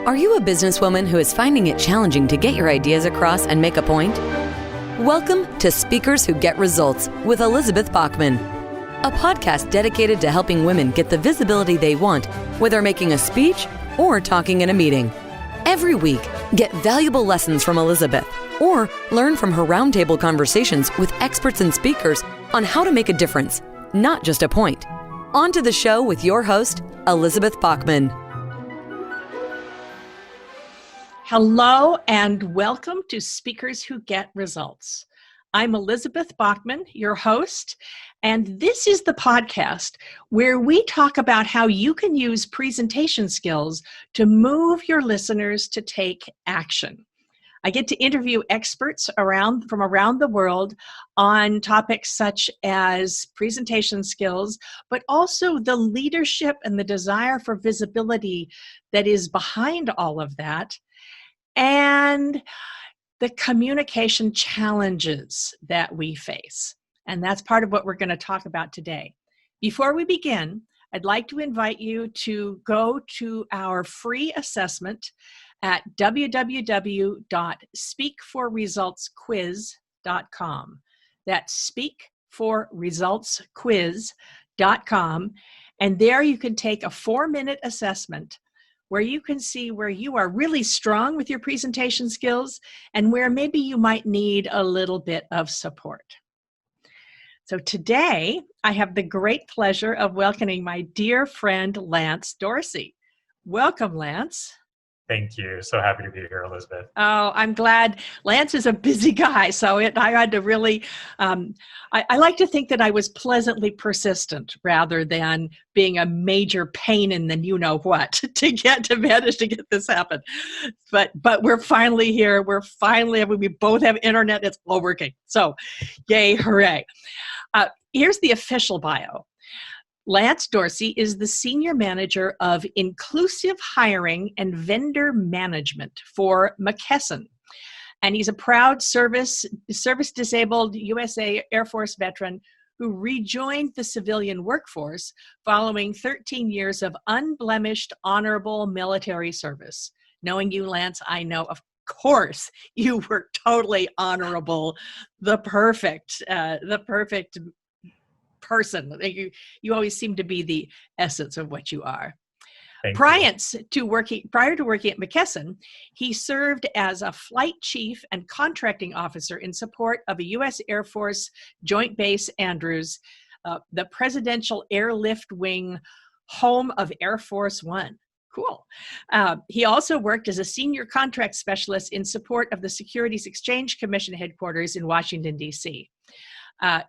Are you a businesswoman who is finding it challenging to get your ideas across and make a point? Welcome to Speakers Who Get Results with Elizabeth Bachman, a podcast dedicated to helping women get the visibility they want, whether making a speech or talking in a meeting. Every week, get valuable lessons from Elizabeth or learn from her roundtable conversations with experts and speakers on how to make a difference, not just a point. On to the show with your host, Elizabeth Bachman. Hello and welcome to Speakers Who Get Results. I'm Elizabeth Bachman, your host, and this is the podcast where we talk about how you can use presentation skills to move your listeners to take action. I get to interview experts from around the world on topics such as presentation skills, but also the leadership and the desire for visibility that is behind all of that, and the communication challenges that we face. And that's part of what we're going to talk about today. Before we begin, I'd like to invite you to go to our free assessment at www.speakforresultsquiz.com. That's speakforresultsquiz.com. And there you can take a 4-minute assessment where you can see where you are really strong with your presentation skills and where maybe you might need a little bit of support. So today, I have the great pleasure of welcoming my dear friend, Lance Dorsey. Welcome, Lance. Thank you. So happy to be here, Elizabeth. Oh, I'm glad. Lance is a busy guy, so I had to really, I like to think that I was pleasantly persistent rather than being a major pain in the you-know-what to manage to get this happen. But we're finally here. We both have internet. It's all working. So yay, hooray. Here's the official bio. Lance Dorsey is the Senior Manager of Inclusive Hiring and Vendor Management for McKesson. And he's a proud service-disabled USA Air Force veteran who rejoined the civilian workforce following 13 years of unblemished, honorable military service. Knowing you, Lance, I know, of course, you were totally honorable, the perfect person. You always seem to be the essence of what you are. Prior to working at McKesson, he served as a flight chief and contracting officer in support of a U.S. Air Force Joint Base Andrews, the Presidential Airlift Wing, home of Air Force One. Cool. He also worked as a senior contract specialist in support of the Securities Exchange Commission headquarters in Washington, D.C.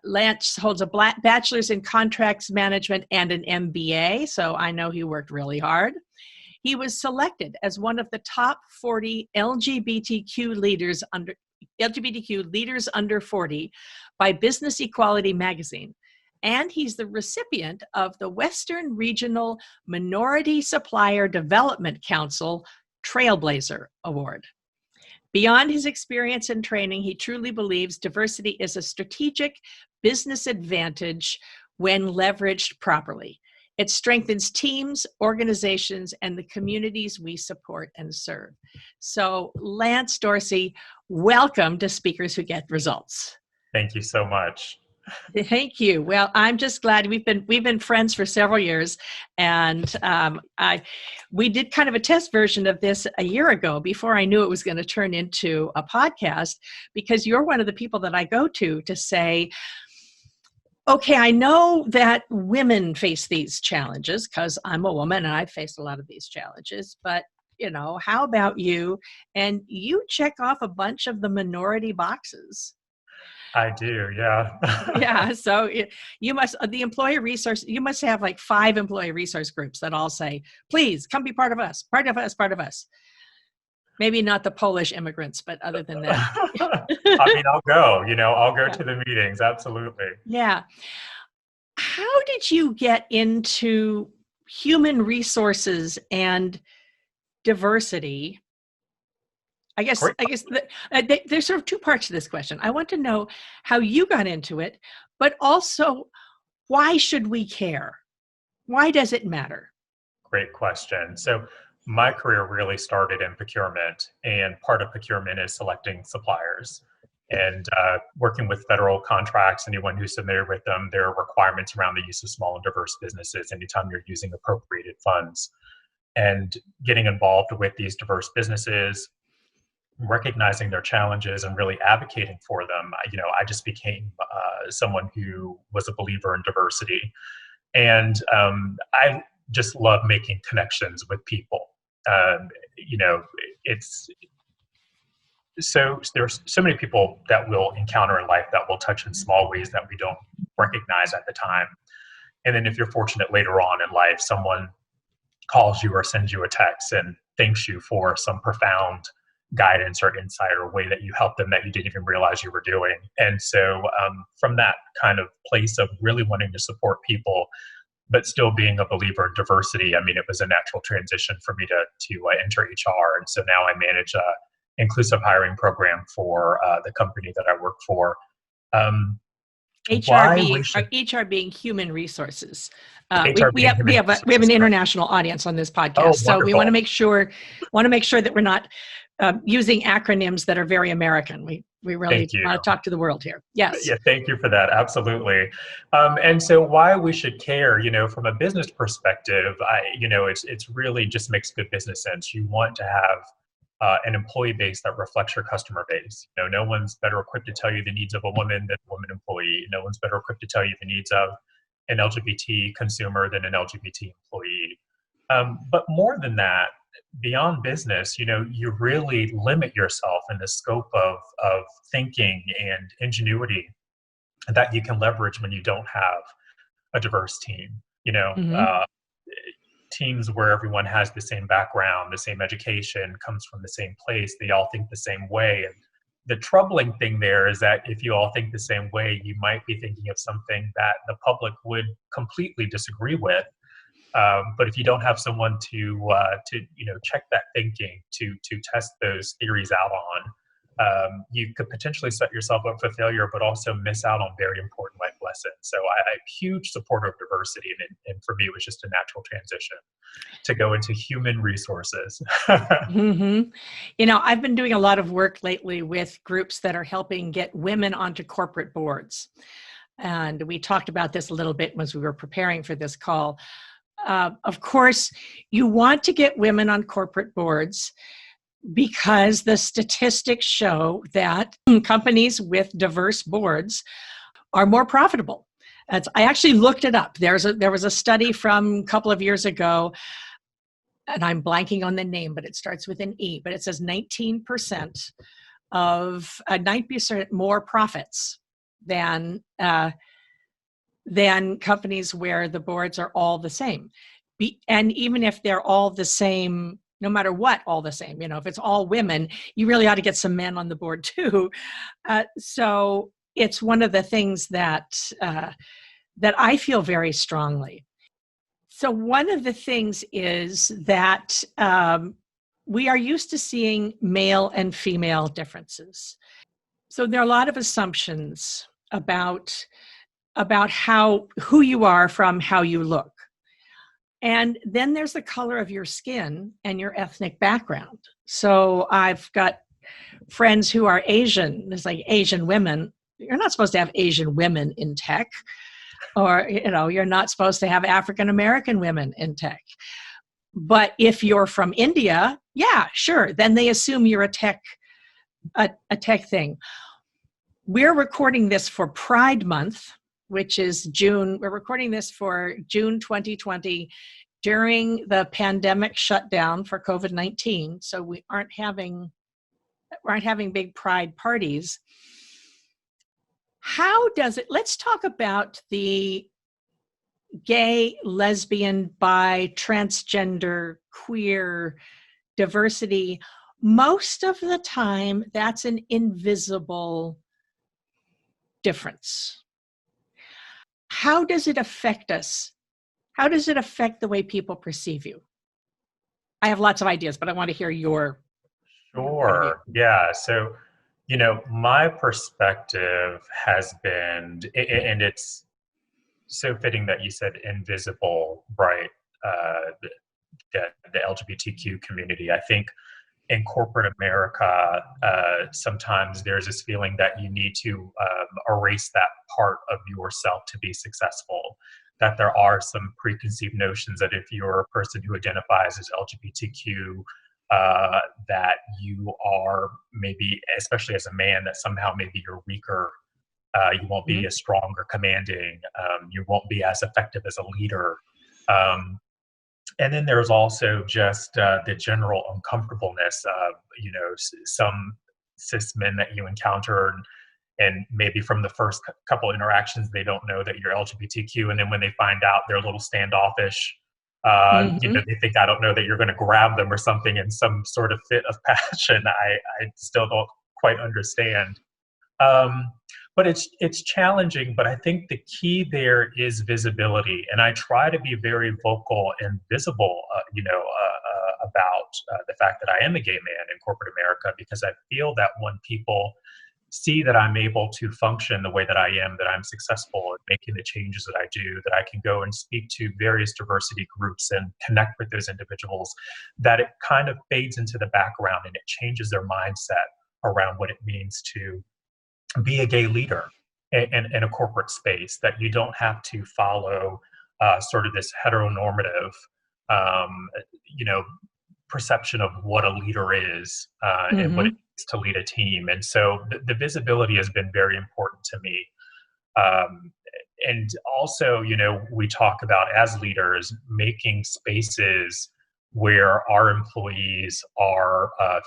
Lance holds a bachelor's in contracts management and an MBA, so I know he worked really hard. He was selected as one of the top 40 LGBTQ leaders under 40 by Business Equality magazine. And he's the recipient of the Western Regional Minority Supplier Development Council Trailblazer Award. Beyond his experience and training, he truly believes diversity is a strategic business advantage when leveraged properly. It strengthens teams, organizations, and the communities we support and serve. So, Lance Dorsey, welcome to Speakers Who Get Results. Thank you so much. Thank you. Well, I'm just glad we've been friends for several years, and we did kind of a test version of this a year ago before I knew it was going to turn into a podcast, because you're one of the people that I go to say, okay, I know that women face these challenges because I'm a woman and I've faced a lot of these challenges, but how about you? And you check off a bunch of the minority boxes. I do, yeah. Yeah, so you must have like 5 employee resource groups that all say, please come be part of us. Maybe not the Polish immigrants, but other than that. I mean, I'll go to the meetings, absolutely. Yeah. How did you get into human resources and diversity? I guess there's sort of 2 parts to this question. I want to know how you got into it, but also why should we care? Why does it matter? Great question. So my career really started in procurement, and part of procurement is selecting suppliers. And working with federal contracts, anyone who's familiar with them, there are requirements around the use of small and diverse businesses anytime you're using appropriated funds. And getting involved with these diverse businesses, recognizing their challenges and really advocating for them, I just became someone who was a believer in diversity. And I just love making connections with people. Um, it's so there's so many people that we'll encounter in life that will touch in small ways that we don't recognize at the time. And then if you're fortunate later on in life, someone calls you or sends you a text and thanks you for some profound guidance or insight or way that you helped them that you didn't even realize you were doing. And so from that kind of place of really wanting to support people, but still being a believer in diversity, it was a natural transition for me to enter HR. And so now I manage a inclusive hiring program for the company that I work for. HR being human resources. We have an international audience on this podcast, so we want to make sure that we're not using acronyms that are very American. We really want to talk to the world here. Yes. Yeah, thank you for that. Absolutely. And so why we should care, from a business perspective, it's really just makes good business sense. You want to have an employee base that reflects your customer base. No one's better equipped to tell you the needs of a woman than a woman employee. No one's better equipped to tell you the needs of an LGBT consumer than an LGBT employee. But more than that, beyond business, you really limit yourself in the scope of thinking and ingenuity that you can leverage when you don't have a diverse team. Mm-hmm. Teams where everyone has the same background, the same education, comes from the same place, they all think the same way. And the troubling thing there is that if you all think the same way, you might be thinking of something that the public would completely disagree with. But if you don't have someone to check that thinking, to test those theories out on, you could potentially set yourself up for failure, but also miss out on very important life lessons. So I'm a huge supporter of diversity, and for me, it was just a natural transition to go into human resources. Mm-hmm. I've been doing a lot of work lately with groups that are helping get women onto corporate boards. And we talked about this a little bit as we were preparing for this call. Of course, you want to get women on corporate boards because the statistics show that companies with diverse boards are more profitable. I actually looked it up. There was a study from a couple of years ago, and I'm blanking on the name, but it starts with an E, but it says 19% more profits than companies where the boards are all the same. And even if they're all the same, no matter what, all the same, if it's all women, you really ought to get some men on the board too. So it's one of the things that I feel very strongly. So one of the things is that we are used to seeing male and female differences. So there are a lot of assumptions about who you are from how you look. And then there's the color of your skin and your ethnic background. So I've got friends who are Asian. It's like Asian women. You're not supposed to have Asian women in tech. Or, you're not supposed to have African American women in tech. But if you're from India, yeah, sure. Then they assume you're a tech thing. We're recording this for Pride Month, which is June. We're recording this for June 2020 during the pandemic shutdown for COVID-19. So we aren't having big Pride parties. Let's talk about the gay, lesbian, bi, transgender, queer diversity. Most of the time, that's an invisible difference. How does it affect us? How does it affect the way people perceive you? I have lots of ideas, but I want to hear your. Sure. Yeah. So, my perspective has been, and it's so fitting that you said invisible, right? the LGBTQ community. I think in corporate America, sometimes there's this feeling that you need to erase that part of yourself to be successful. That there are some preconceived notions that if you're a person who identifies as LGBTQ, that you are maybe, especially as a man, that somehow maybe you're weaker. You won't be as strong or commanding. You won't be as effective as a leader. And then there's also just the general uncomfortableness of, some cis men that you encounter, and maybe from the first couple interactions, they don't know that you're LGBTQ. And then when they find out, they're a little standoffish. They think, I don't know, that you're going to grab them or something in some sort of fit of passion. I still don't quite understand. But it's challenging, but I think the key there is visibility. And I try to be very vocal and visible, about the fact that I am a gay man in corporate America, because I feel that when people see that I'm able to function the way that I am, that I'm successful at making the changes that I do, that I can go and speak to various diversity groups and connect with those individuals, that it kind of fades into the background and it changes their mindset around what it means to be a gay leader in a corporate space, that you don't have to follow sort of this heteronormative, perception of what a leader is and what it means to lead a team. And so the visibility has been very important to me. And also, we talk about, as leaders, making spaces where our employees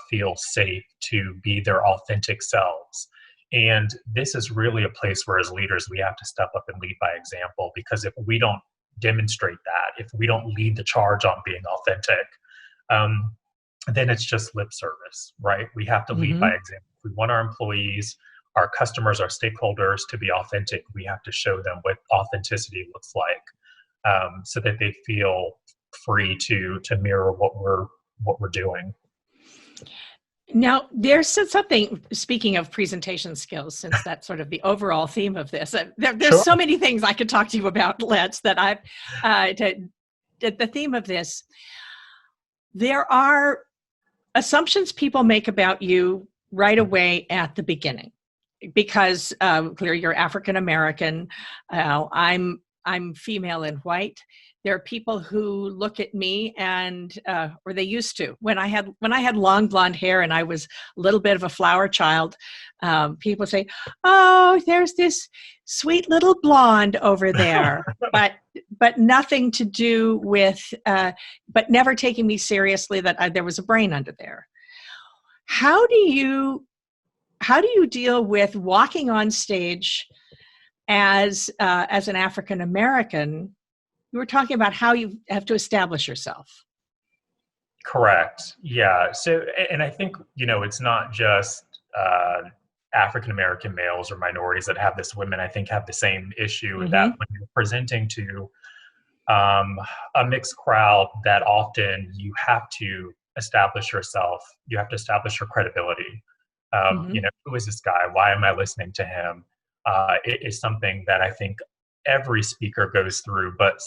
feel safe to be their authentic selves. And this is really a place where, as leaders, we have to step up and lead by example, because if we don't demonstrate that, if we don't lead the charge on being authentic, then it's just lip service, right? We have to lead by example. If we want our employees, our customers, our stakeholders to be authentic, we have to show them what authenticity looks like, so that they feel free to mirror what we're doing. Now, there's something, speaking of presentation skills, since that's sort of the overall theme of this, there's Sure. so many things I could talk to you about, Let's, that the theme of this, there are assumptions people make about you right away at the beginning, because clearly you're African American, I'm female and white. There are people who look at me and, or they used to, when I had long blonde hair and I was a little bit of a flower child, people say, "Oh, there's this sweet little blonde over there," but nothing to do with, but never taking me seriously that there was a brain under there. How do you deal with walking on stage as an African American? You were talking about how you have to establish yourself. Correct. Yeah. So, and I think, it's not just African-American males or minorities that have this. Women, I think, have the same issue, that when you're presenting to a mixed crowd, that often you have to establish yourself. You have to establish your credibility. Who is this guy? Why am I listening to him? It is something that I think every speaker goes through, but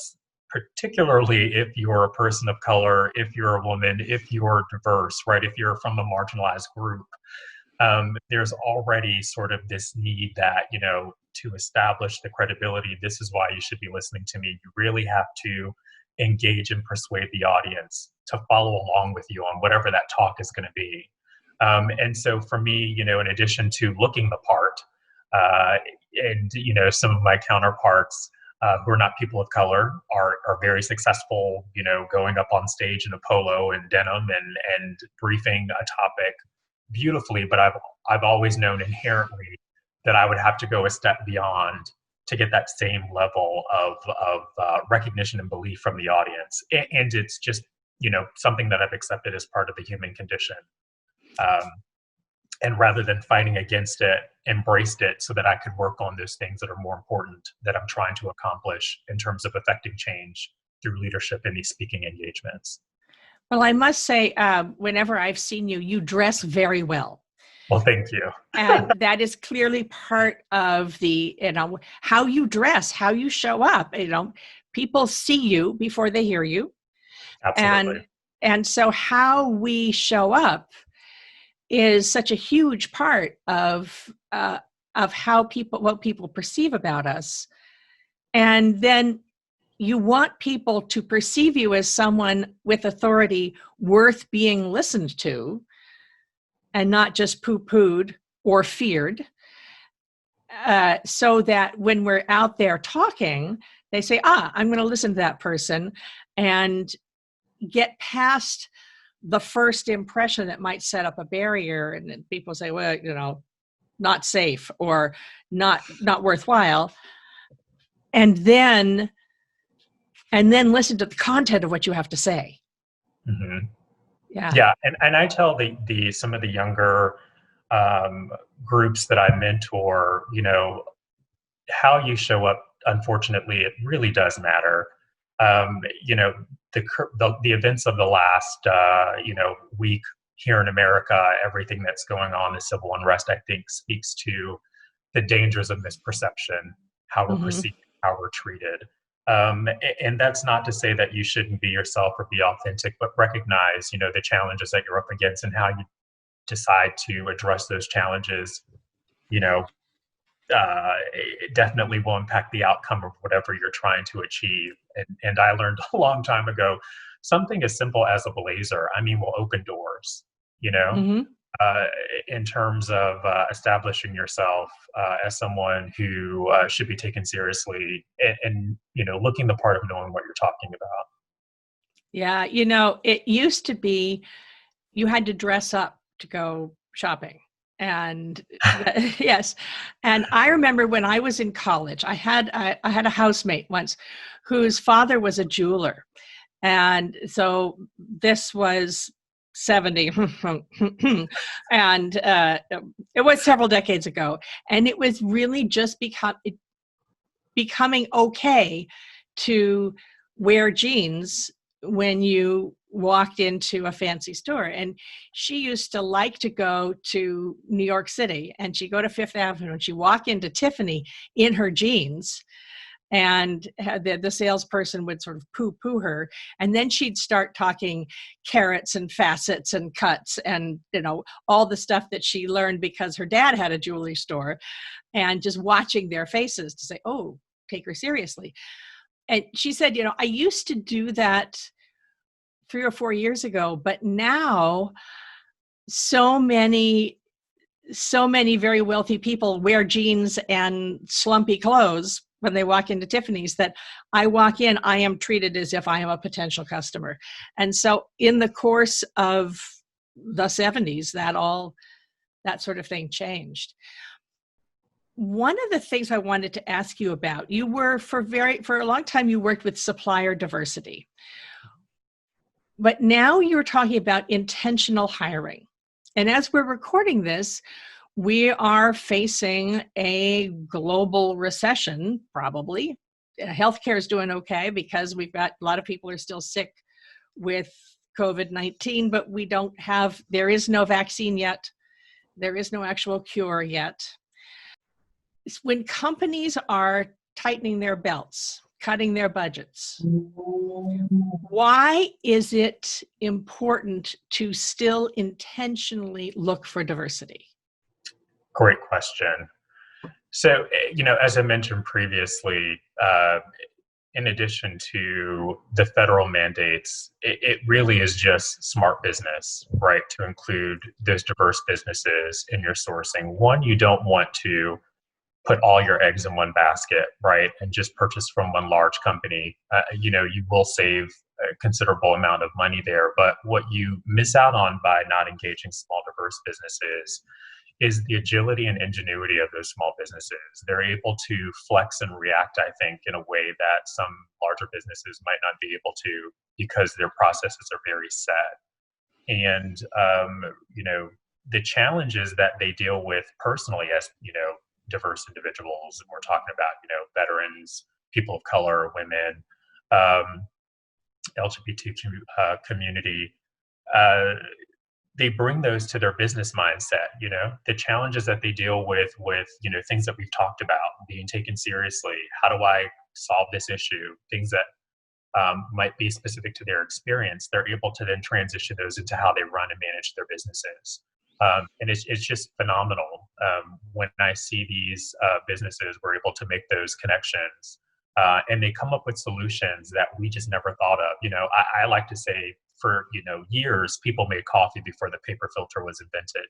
particularly if you're a person of color, if you're a woman, if you're diverse, right? If you're from a marginalized group, there's already sort of this need that, to establish the credibility, this is why you should be listening to me. You really have to engage and persuade the audience to follow along with you on whatever that talk is going to be. And so for me, in addition to looking the part, and some of my counterparts who are not people of color are very successful, going up on stage in a polo and denim and briefing a topic beautifully. But I've always known inherently that I would have to go a step beyond to get that same level of recognition and belief from the audience. And it's just, something that I've accepted as part of the human condition. And rather than fighting against it, embraced it so that I could work on those things that are more important that I'm trying to accomplish in terms of affecting change through leadership in these speaking engagements. Well, I must say, whenever I've seen you, you dress very well. Well, thank you. And that is clearly part of the, how you dress, how you show up. People see you before they hear you. Absolutely. And so how we show up is such a huge part of what people perceive about us. And then you want people to perceive you as someone with authority worth being listened to and not just poo-pooed or feared, so that when we're out there talking, they say, I'm going to listen to that person and get past the first impression that might set up a barrier. And then people say, well, not safe or not worthwhile. And then listen to the content of what you have to say. Mm-hmm. Yeah. Yeah. And I tell some of the younger groups that I mentor, how you show up, unfortunately, it really does matter. The events of the last, week here in America, everything that's going on, the civil unrest, I think speaks to the dangers of misperception, how we're perceived, how we're treated. And that's not to say that you shouldn't be yourself or be authentic, but recognize, the challenges that you're up against and how you decide to address those challenges, it definitely will impact the outcome of whatever you're trying to achieve. And I learned a long time ago, something as simple as a blazer, will open doors, in terms of establishing yourself as someone who should be taken seriously and, looking the part of knowing what you're talking about. Yeah. It used to be you had to dress up to go shopping. And yes. And I remember when I was in college, I had a housemate once whose father was a jeweler. And so this was 70 and it was several decades ago. And it was really just becoming okay to wear jeans when you walked into a fancy store. And she used to like to go to New York City, and she'd go to Fifth Avenue and she'd walk into Tiffany in her jeans, and the salesperson would sort of poo-poo her. And then she'd start talking carats and facets and cuts and, all the stuff that she learned because her dad had a jewelry store, and just watching their faces to say, oh, take her seriously. And she said, I used to do that 3 or 4 years ago, but now so many very wealthy people wear jeans and slumpy clothes when they walk into Tiffany's that I walk in, I am treated as if I am a potential customer. And so in the course of the 70s, that sort of thing changed. One of the things I wanted to ask you about, you were for a long time, you worked with supplier diversity. But now you're talking about intentional hiring. And as we're recording this, we are facing a global recession, probably. Healthcare is doing okay because we've got a lot of people are still sick with COVID-19, but there is no vaccine yet. There is no actual cure yet. When companies are tightening their belts, cutting their budgets, why is it important to still intentionally look for diversity? Great question. So, as I mentioned previously, in addition to the federal mandates, it really is just smart business, right? To include those diverse businesses in your sourcing. One, you don't want to put all your eggs in one basket, right? And just purchase from one large company. You will save a considerable amount of money there. But what you miss out on by not engaging small, diverse businesses is the agility and ingenuity of those small businesses. They're able to flex and react, I think, in a way that some larger businesses might not be able to because their processes are very set. And, the challenges that they deal with personally as, diverse individuals, and we're talking about, veterans, people of color, women, LGBT community, they bring those to their business mindset. The challenges that they deal with, things that we've talked about, being taken seriously. How do I solve this issue? Things that might be specific to their experience, they're able to then transition those into how they run and manage their businesses. And it's just phenomenal when I see these businesses were able to make those connections and they come up with solutions that we just never thought of. I like to say for years people made coffee before the paper filter was invented.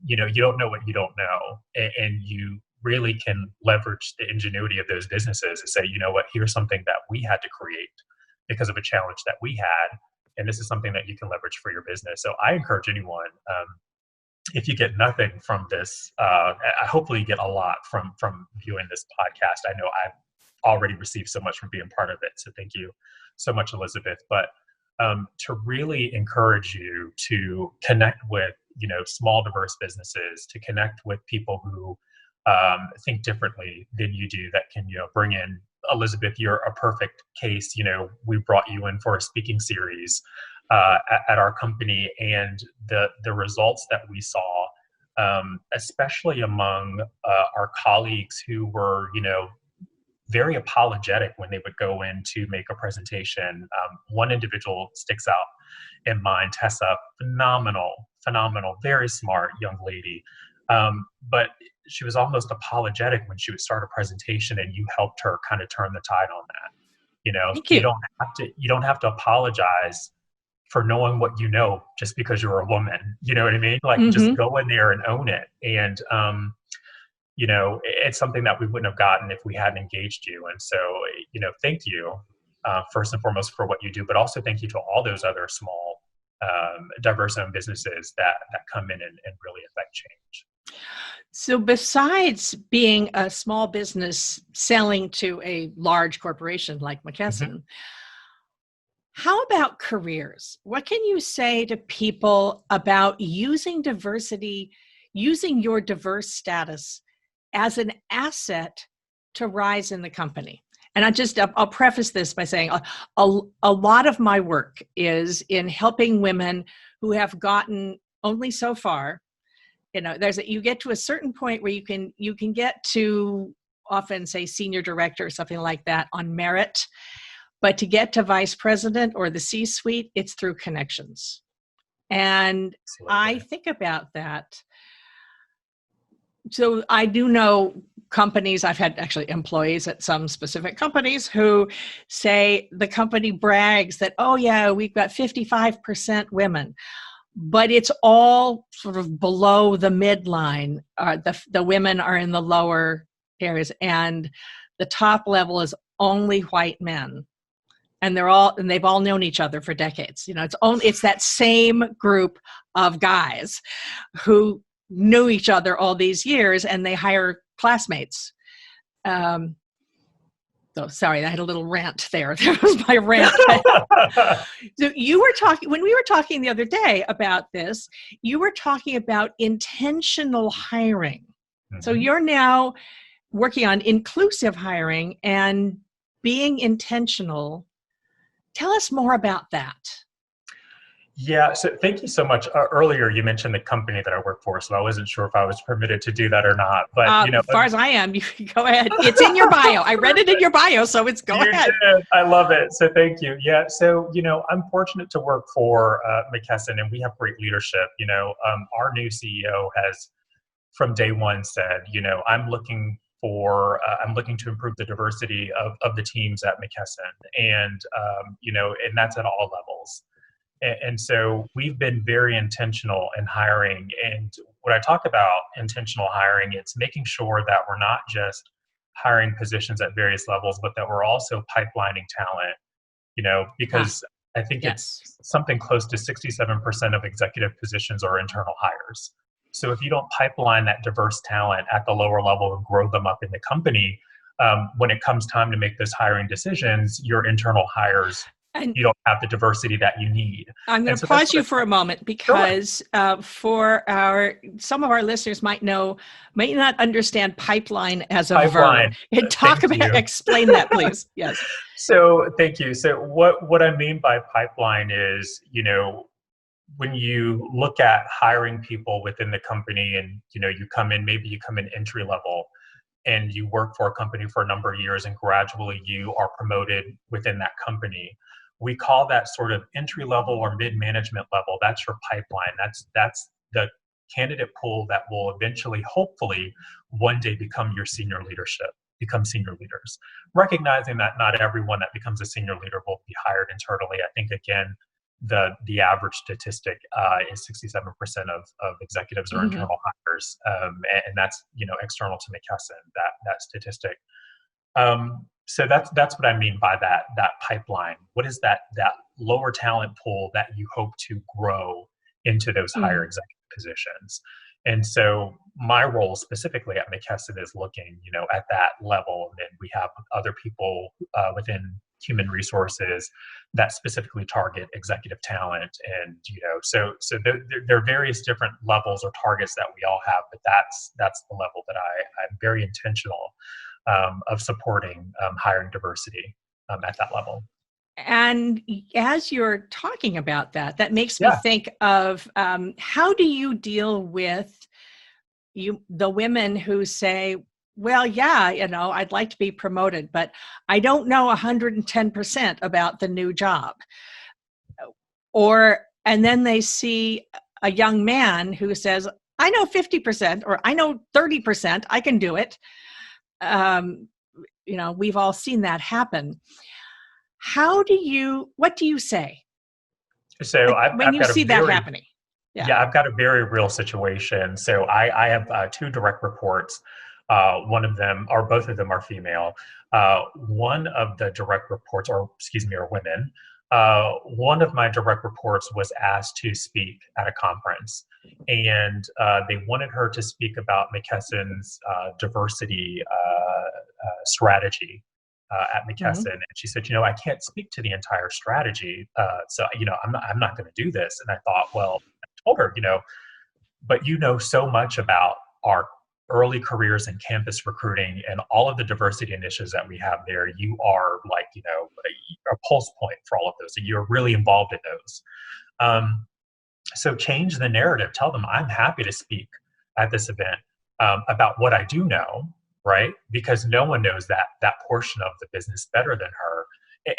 You don't know what you don't know, and you really can leverage the ingenuity of those businesses and say, here's something that we had to create because of a challenge that we had. And this is something that you can leverage for your business. So I encourage anyone, if you get nothing from this, hopefully you get a lot from viewing this podcast. I know I've already received so much from being part of it. So thank you so much, Elizabeth. But to really encourage you to connect with, small, diverse businesses, to connect with people who think differently than you do, that can, bring in. Elizabeth, you're a perfect case. We brought you in for a speaking series at our company, and the results that we saw, especially among our colleagues who were, very apologetic when they would go in to make a presentation. One individual sticks out in mind, Tessa, phenomenal, very smart young lady. But she was almost apologetic when she would start a presentation, and you helped her kind of turn the tide on that. Thank you. You don't have to apologize for knowing what you know just because you're a woman. You know what I mean? Like, just go in there and own it. And it's something that we wouldn't have gotten if we hadn't engaged you. And so, thank you first and foremost for what you do, but also thank you to all those other small, diverse-owned businesses that come in and really affect change. So besides being a small business selling to a large corporation like McKesson, how about careers? What can you say to people about using diversity, using your diverse status as an asset to rise in the company? And I'll preface this by saying a lot of my work is in helping women who have gotten only so far. You get to a certain point where you can get to, often say, senior director or something like that on merit, but to get to vice president or the C-suite, it's through connections. And I think about that. So I do know companies, I've had actually employees at some specific companies who say the company brags that, oh yeah, we've got 55% women. But it's all sort of below the midline. The women are in the lower areas, and the top level is only white men, and they've all known each other for decades. It's that same group of guys who knew each other all these years, and they hire classmates. So sorry, I had a little rant there. There was my rant. So when we were talking the other day about this, you were talking about intentional hiring. So you're now working on inclusive hiring and being intentional. Tell us more about that. Yeah, so thank you so much. Earlier, you mentioned the company that I work for, so I wasn't sure if I was permitted to do that or not. But as far as I am, you can go ahead. It's in your bio. I read it in your bio, so it's go ahead. Did. I love it. So thank you. Yeah, so I'm fortunate to work for McKesson, and we have great leadership. Our new CEO has, from day one, said, I'm looking to improve the diversity of the teams at McKesson, and and that's at all levels. And so we've been very intentional in hiring. And when I talk about intentional hiring, it's making sure that we're not just hiring positions at various levels, but that we're also pipelining talent, because I think it's something close to 67% of executive positions are internal hires. So if you don't pipeline that diverse talent at the lower level and grow them up in the company, when it comes time to make those hiring decisions, your internal hires, you don't have the diversity that you need. I'm going to pause you for a moment because some of our listeners might not understand pipeline as a verb. Explain that, please. Yes. So thank you. So what I mean by pipeline is, when you look at hiring people within the company and, you come in entry level, and you work for a company for a number of years and gradually you are promoted within that company. We call that sort of entry level or mid-management level. That's your pipeline. That's the candidate pool that will eventually, hopefully, one day become your senior leadership, become senior leaders. Recognizing that not everyone that becomes a senior leader will be hired internally. I think, again, the average statistic is 67% of executives are internal hires, and that's external to McKesson, that statistic. So that's what I mean by that pipeline. What is that lower talent pool that you hope to grow into those higher executive positions? And so my role specifically at McKesson is looking, at that level. And then we have other people within human resources that specifically target executive talent. And, so there are various different levels or targets that we all have, but that's the level that I'm very intentional of supporting hiring diversity at that level. And as you're talking about that makes me think of how do you deal with the women who say, well, I'd like to be promoted, but I don't know 110% about the new job. And then they see a young man who says, I know 50% or I know 30%, I can do it. We've all seen that happen. What do you say? So when you see that happening? Yeah, I've got a very real situation. So I have two direct reports. Both of them are female. One of the direct reports, are women. One of my direct reports was asked to speak at a conference, and they wanted her to speak about McKesson's diversity strategy at McKesson. And she said, I can't speak to the entire strategy. So I'm not going to do this. And I thought, well, I told her, but so much about our early careers in campus recruiting and all of the diversity initiatives that we have there. You are like, a pulse point for all of those. So you're really involved in those. So change the narrative. Tell them I'm happy to speak at this event about what I do know, right? Because no one knows that portion of the business better than her.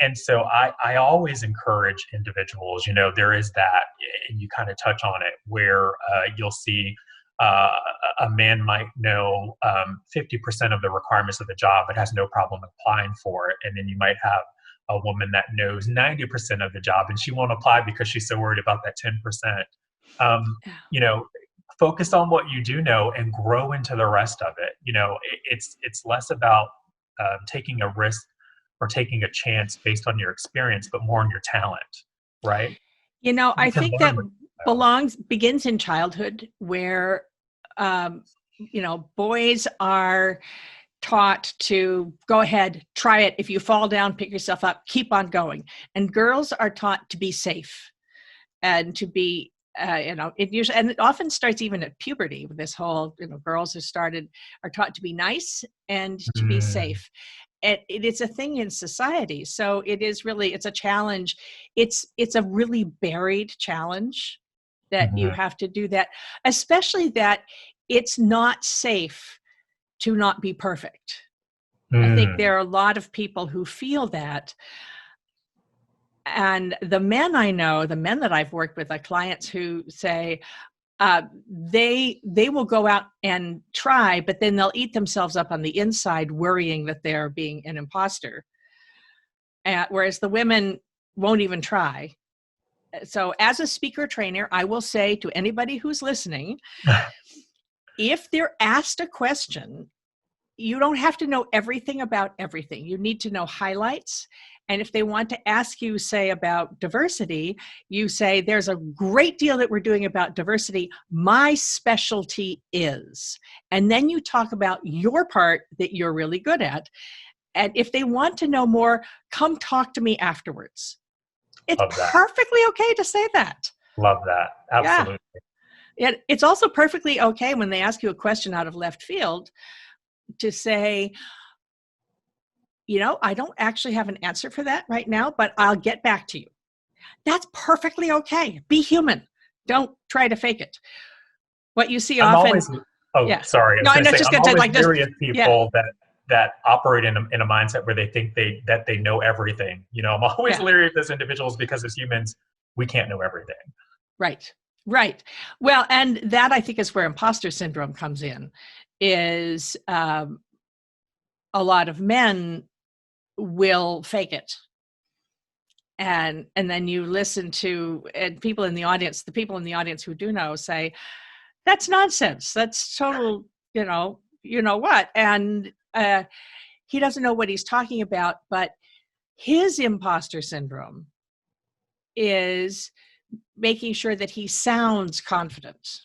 And so I always encourage individuals, there is that, and you kind of touch on it, where you'll see a man might know 50% of the requirements of the job, but has no problem applying for it. And then you might have a woman that knows 90% of the job, and she won't apply because she's so worried about that 10%. Focus on what you do know and grow into the rest of it. It's less about taking a risk or taking a chance based on your experience, but more on your talent, right? I think that begins in childhood, where boys are taught to go ahead, try it. If you fall down, pick yourself up, keep on going. And girls are taught to be safe and to be, it usually, and it often starts even at puberty with this whole, girls are taught to be nice and to be safe. And it's a thing in society. So it's a challenge. It's a really buried challenge that you have to do that, especially that it's not safe to not be perfect. I think there are a lot of people who feel that. And the men that I've worked with, are clients who say they will go out and try, but then they'll eat themselves up on the inside, worrying that they're being an imposter. Whereas the women won't even try. So as a speaker trainer, I will say to anybody who's listening, if they're asked a question, you don't have to know everything about everything. You need to know highlights. And if they want to ask you, say, about diversity, you say, there's a great deal that we're doing about diversity. My specialty is. And then you talk about your part that you're really good at. And if they want to know more, come talk to me afterwards. It's perfectly okay to say that. Love that. Absolutely. Yeah. It's also perfectly okay when they ask you a question out of left field to say, I don't actually have an answer for that right now, but I'll get back to you. That's perfectly okay. Be human. Don't try to fake it. What you see often. Oh, Yeah. sorry. I No, was I'm going to not say, just I'm going to always like just, leery of yeah, people that operate in a mindset where they think that they know everything. I'm always yeah, leery of those individuals because as humans, we can't know everything. right, right. Well, and that I think is where imposter syndrome comes in, is a lot of men will fake it. And then you listen to, and people in the audience, the people in the audience who do know say, that's nonsense. That's total, you know what? And he doesn't know what he's talking about, but his imposter syndrome is making sure that he sounds confident.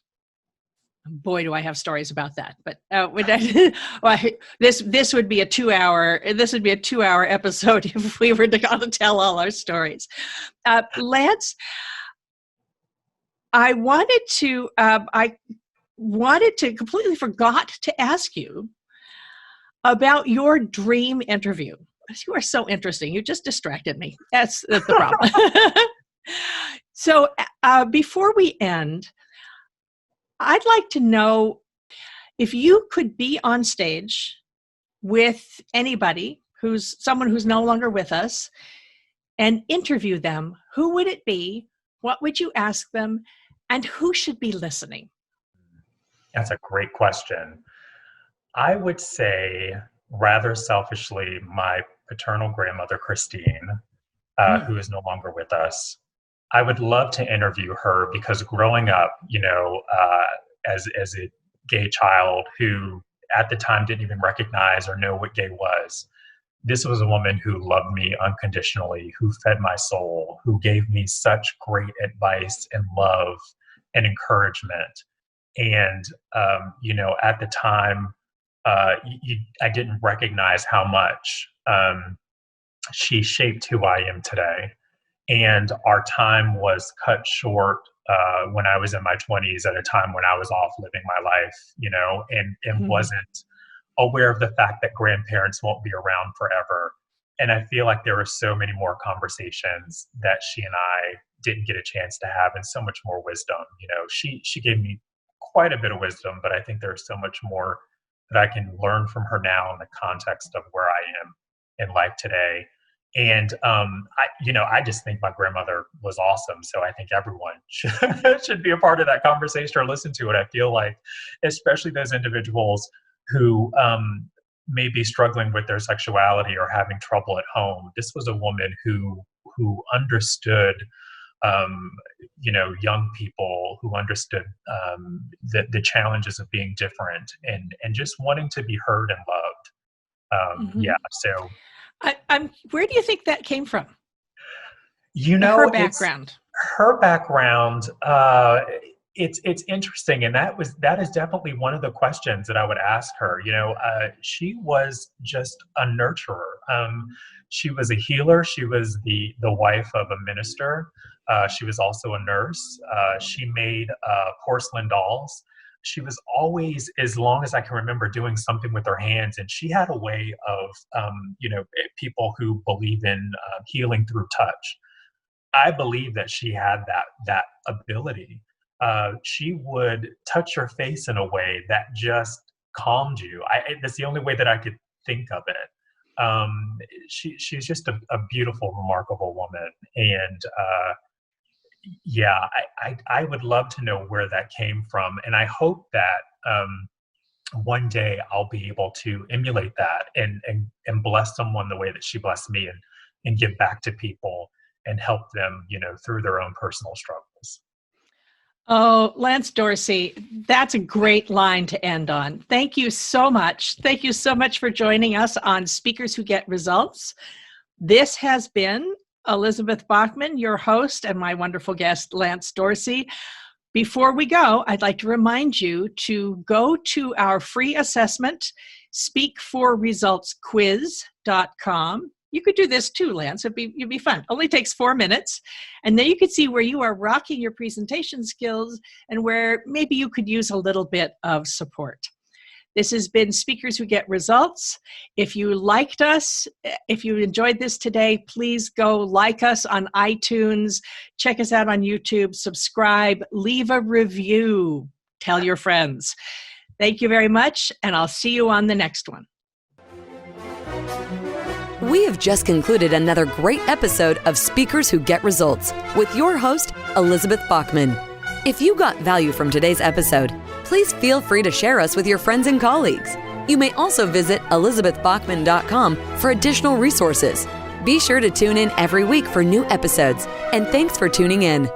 Boy, do I have stories about that! But well, this would be a 2-hour episode if we were to tell all our stories. Lance, I wanted to completely forgot to ask you about your dream interview. You are so interesting. You just distracted me. That's the problem. So before we end, I'd like to know if you could be on stage with anybody someone who's no longer with us and interview them, who would it be? What would you ask them? And who should be listening? That's a great question. I would say, rather selfishly, my paternal grandmother, Christine, who is no longer with us. I would love to interview her because growing up, as a gay child who at the time didn't even recognize or know what gay was, this was a woman who loved me unconditionally, who fed my soul, who gave me such great advice and love and encouragement. And, at the time, I didn't recognize how much she shaped who I am today. And our time was cut short when I was in my 20s at a time when I was off living my life, and wasn't aware of the fact that grandparents won't be around forever. And I feel like there were so many more conversations that she and I didn't get a chance to have, and so much more wisdom. She gave me quite a bit of wisdom, but I think there's so much more that I can learn from her now in the context of where I am in life today. And I just think my grandmother was awesome. So I think everyone should be a part of that conversation or listen to it. I feel like, especially those individuals who may be struggling with their sexuality or having trouble at home. This was a woman who understood, young people, who understood the challenges of being different and just wanting to be heard and loved. Yeah. So. Where do you think that came from? Her background. Her background. It's interesting, and that is definitely one of the questions that I would ask her. She was just a nurturer. She was a healer. She was the wife of a minister. She was also a nurse. She made porcelain dolls. She was always, as long as I can remember, doing something with her hands. And she had a way of, people who believe in healing through touch. I believe that she had that ability. She would touch your face in a way that just calmed you. That's the only way that I could think of it. She's just a beautiful, remarkable woman. And I would love to know where that came from. And I hope that one day I'll be able to emulate that and bless someone the way that she blessed me and give back to people and help them, through their own personal struggles. Oh, Lance Dorsey, that's a great line to end on. Thank you so much. Thank you so much for joining us on Speakers Who Get Results. This has been Elizabeth Bachman, your host, and my wonderful guest, Lance Dorsey. Before we go, I'd like to remind you to go to our free assessment, speakforresultsquiz.com. You could do this too, Lance. It'd be fun. It only takes 4 minutes. And then you could see where you are rocking your presentation skills and where maybe you could use a little bit of support. This has been Speakers Who Get Results. If you liked us, if you enjoyed this today, please go like us on iTunes, check us out on YouTube, subscribe, leave a review, tell your friends. Thank you very much, and I'll see you on the next one. We have just concluded another great episode of Speakers Who Get Results with your host, Elizabeth Bachman. If you got value from today's episode, please feel free to share us with your friends and colleagues. You may also visit elizabethbachman.com for additional resources. Be sure to tune in every week for new episodes, and thanks for tuning in.